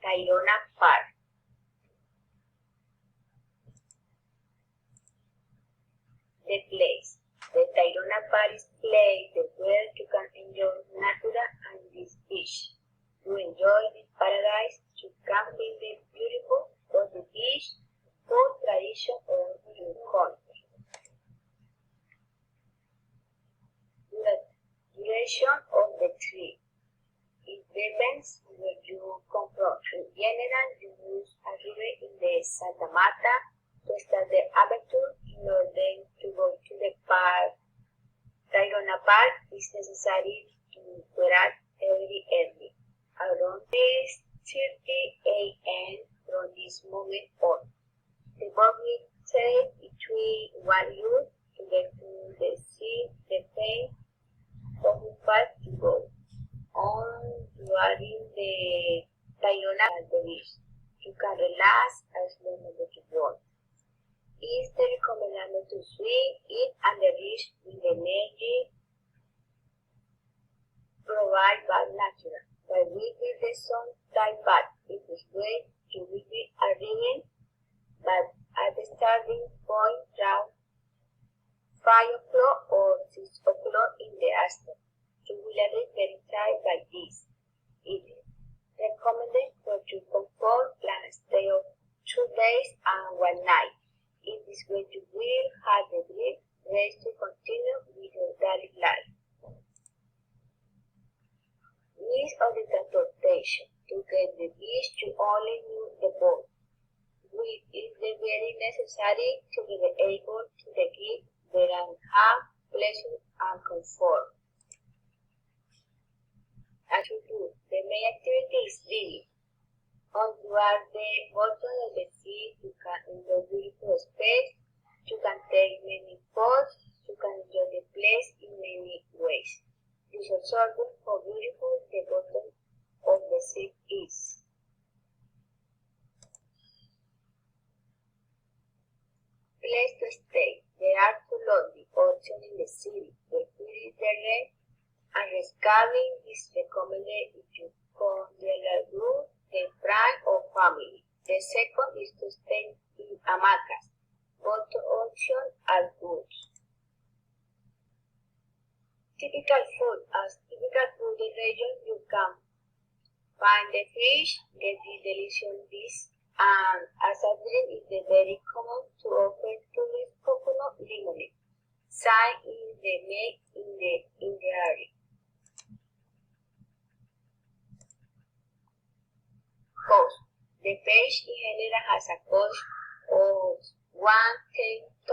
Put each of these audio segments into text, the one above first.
Tayrona Park. The place. The Tayrona Park is a place where you can enjoy nature and this beach. To enjoy this paradise, you can be the beautiful of the beach or tradition of your country. The duration of the trip. It depends where you come from. In general, you must arrive in the Santa Marta to start the adventure in order to go to the park. Tayrona Park is necessary to get out very early, around 6:30 a.m. from this moment on. The boat will take between 1 hour to get to the sea, depending on how far to go. On during the Tayrona at the beach, you can relax as long as you want. It's recommended to swim in and the beach with energy provided by nature. But with the sun time back, it is great you will be arriving, but at the starting point around 5 o'clock or 6 o'clock in the afternoon. You will arrive very tired by this. It is recommended for your comfort plan a stay of 2 days and 1 night. In this way you will have the great rest to continue with your daily life. Means of the transportation. To get the beach you only use the boat, which is very necessary to be able to get there and have pleasure and comfort. As you do, the main activity is swimming. On toward the bottom of the sea, you can enjoy beautiful space, you can take many photos, you can enjoy the place in many ways. This is also good for beautiful the bottom of the sea is. Place to stay. There are 2 lodging options in the city. The food is the rent and rescaling is recommended if you come the group, the friend or family. The second is to stay in hamacas. Both options are good. Typical food. As typical food in the region, you can find the fish, get the delicious dish, and as a drink, it is very common to offer tourist coconut lemonade. Sign in the make in the area. Cost. The page in general has a cost of 10,000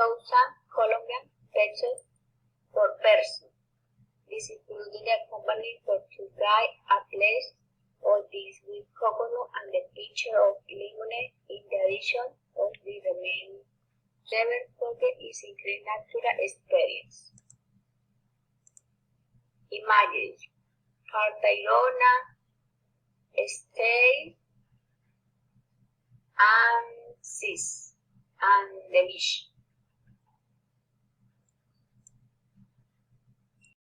Colombian pesos per person. This including a company for to guide a place or this with coconut and the picture of lemonade in the addition of the remaining. Never forget is a great natural experience. Imagine Tayrona, stay and seas and the beach.